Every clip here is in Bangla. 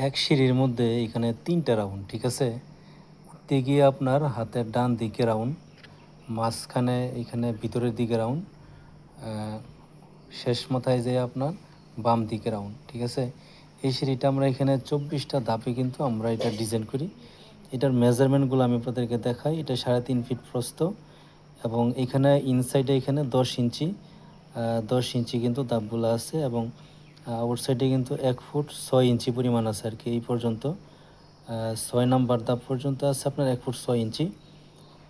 এক সিঁড়ির মধ্যে এখানে 3টা রাউন্ড, ঠিক আছে। উঠতে গিয়ে আপনার হাতের ডান দিকে রাউন্ড, মাঝখানে এখানে ভিতরের দিকে রাউন্ড, শেষ মাথায় যেয়ে আপনার বাম দিকে রাউন্ড, ঠিক আছে। এই সিঁড়িটা আমরা এখানে 24টা ধাপে কিন্তু আমরা এটা ডিজাইন করি। এটার মেজারমেন্টগুলো আমি আপনাদেরকে দেখাই। এটা 3.5 ফিট প্রস্থ এবং এখানে ইনসাইডে এখানে 10 ইঞ্চি কিন্তু ধাপগুলো আছে এবং আউটসাইডে কিন্তু 1 ফুট 6 ইঞ্চি পরিমাণ আছে আর কি। এই পর্যন্ত 6 নাম্বার ধাপ পর্যন্ত আছে আপনার 1 ফুট 6 ইঞ্চি,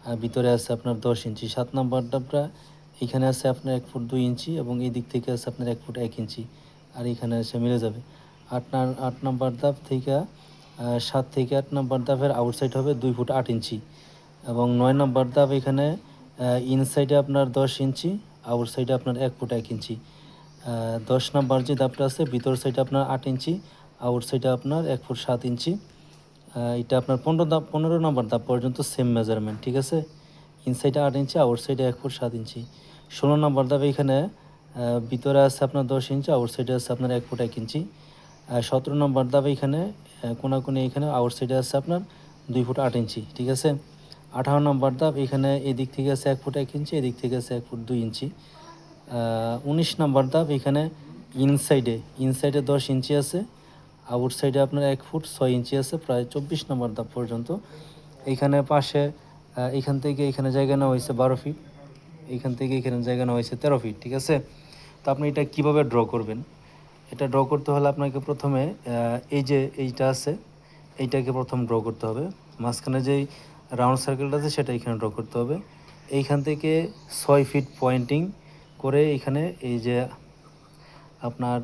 আর ভিতরে আছে আপনার 10 ইঞ্চি। 7 নাম্বার ধাপটা এখানে আছে আপনার 1 ফুট 2 ইঞ্চি এবং এই দিক থেকে আছে আপনার 1 ফুট 1 ইঞ্চি, আর এখানে এসে মিলে যাবে। 8 নাম্বার ধাপ থেকে 7 থেকে 8 নাম্বার ধাপের আউটসাইড হবে 2 ফুট 8 ইঞ্চি এবং 9 নাম্বার ধাপ এখানে ইনসাইডে আপনার 10 ইঞ্চি, আউটসাইডে আপনার 1 ফুট 1 ইঞ্চি। 10 নাম্বার যে ধাপটা আছে ভিতর সাইডে আপনার 8 ইঞ্চি, আউটসাইডে আপনার 1 ফুট 7 ইঞ্চি। এটা আপনার 15 নাম্বার ধাপ পর্যন্ত সেম মেজারমেন্ট, ঠিক আছে। ইনসাইডে 8 ইঞ্চি, আউটসাইডে 1 ফুট 7 ইঞ্চি। 16 নাম্বার ধাপ এখানে ভিতরে আছে আপনার 10 ইঞ্চি, আউটসাইডে আছে আপনার 1 ফুট 1 ইঞ্চি। 17 নাম্বার ধাপ এখানে কোনাকুনি এখানে আউটসাইডে আছে আপনার 2 ফুট 8 ইঞ্চি, ঠিক আছে। 18 নাম্বার ধাপ এখানে এদিক থেকে আছে 1 ফুট 1 ইঞ্চি, এদিক থেকে আছে 1 ফুট 2 ইঞ্চি। 19 নাম্বার ধাপ এখানে ইনসাইডে 10 ইঞ্চি আছে, আউটসাইডে আপনার 1 ফুট 6 ইঞ্চি আছে, প্রায় 24 নাম্বার ধাপ পর্যন্ত। এইখানে পাশে এখান থেকে এখানে জায়গা নেওয়া হয়েছে 12 ফিট, এইখান থেকে এখানে জায়গা নেওয়া হয়েছে 13 ফিট, ঠিক আছে। তো আপনি এটা কিভাবে ড্র করবেন? এটা ড্র করতে হলে আপনাকে প্রথমে এই যে এইটা আছে এইটাকে প্রথম ড্র করতে হবে। মাঝখানে যেই রাউন্ড সার্কেলটা আছে সেটা এখানে ড্র করতে হবে। এইখান থেকে 6 ফিট পয়েন্টিং করে এখানে এই যে আপনার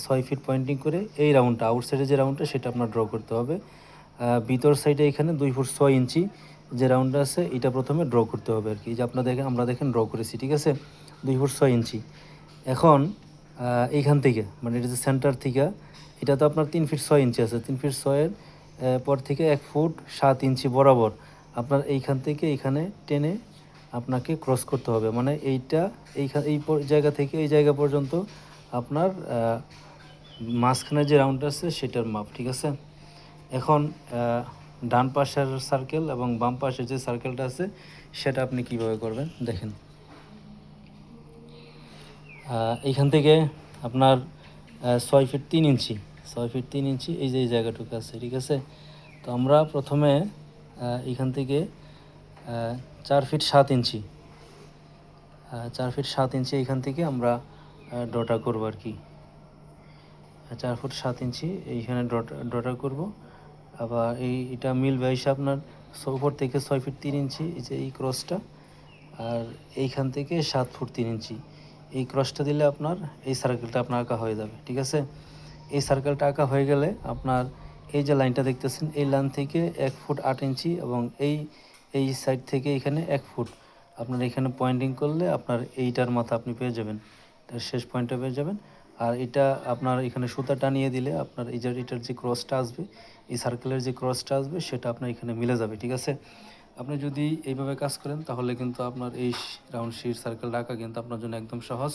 6 ফিট পয়েন্টিং করে এই রাউন্ডটা আউটসাইডে যে রাউন্ডটা সেটা আপনার ড্র করতে হবে। ভিতর সাইডে এখানে 2 ফুট 6 ইঞ্চি যে রাউন্ডটা আছে এটা প্রথমে ড্র করতে হবে আর কি। যে আমরা দেখেন ড্র করেছি, ঠিক আছে, 2 ফুট 6 ইঞ্চি। এখন এইখান থেকে মানে এটা যে সেন্টার থেকে এটা তো আপনার 3 ফিট 6 ইঞ্চি আছে, 3 ফিট 6-এর পর থেকে 1 ফুট 7 ইঞ্চি বরাবর আপনার এইখান থেকে এইখানে টেনে আপনাকে ক্রস করতে হবে। মানে এইটা এই জায়গা থেকে এই জায়গা পর্যন্ত আপনার মাঝখানে যে রাউন্ডটা আছে সেটার মাপ, ঠিক আছে। এখন ডান পাশের সার্কেল এবং বাম পাশের যে সার্কেলটা আছে সেটা আপনি কিভাবে করবেন দেখেন। এইখান থেকে আপনার 6 ফিট 3 ইঞ্চি, 6 ফিট 3 ইঞ্চি এই যে এই জায়গাটুকু আছে, ঠিক আছে। তো আমরা প্রথমে এখান থেকে 4 ফিট 7 ইঞ্চি 4 ফিট 7 ইঞ্চি এখান থেকে আমরা ড্রটা করবো আর কি। 4 ফুট 7 ইঞ্চি এইখানে ড্রটা করব। আবার এটা মিলবে এসে আপনার উপর থেকে 6 ফিট 3 ইঞ্চি এই যে এই ক্রসটা, আর এইখান থেকে 7 ফুট 3 ইঞ্চি এই ক্রসটা দিলে আপনার এই সার্কেলটা আপনার আঁকা হয়ে যাবে, ঠিক আছে। এই সার্কেলটা আঁকা হয়ে গেলে আপনার এই যে লাইনটা দেখতেছেন এই লাইন থেকে 1 ফুট 8 ইঞ্চি এবং এই সাইড থেকে এখানে 1 ফুট আপনার এখানে পয়েন্টিং করলে আপনার এইটার মাথা আপনি পেয়ে যাবেন, তার শেষ পয়েন্টটা পেয়ে যাবেন। আর এটা আপনার এখানে সুতা টানিয়ে দিলে আপনার এটার যে ক্রসটা আসবে এই সার্কেলের যে ক্রসটা আসবে সেটা আপনার এখানে মিলে যাবে, ঠিক আছে। আপনি যদি এইভাবে কাজ করেন তাহলে কিন্তু আপনার এই রাউন্ড শিট সার্কেল আঁকা কিন্তু আপনার জন্য একদম সহজ।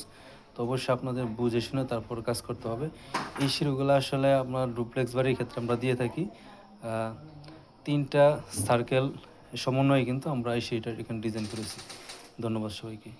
তো অবশ্যই আপনাদের বুঝে শুনে তারপর কাজ করতে হবে। এই শিরোগুলো আসলে আপনার ডুপ্লেক্স বাড়ির ক্ষেত্রে আমরা দিয়ে থাকি। 3টা সার্কেল সমন্বয়ে কিন্তু আমরা এই শিটটা এখানে ডিজাইন করেছি। ধন্যবাদ সবাইকে।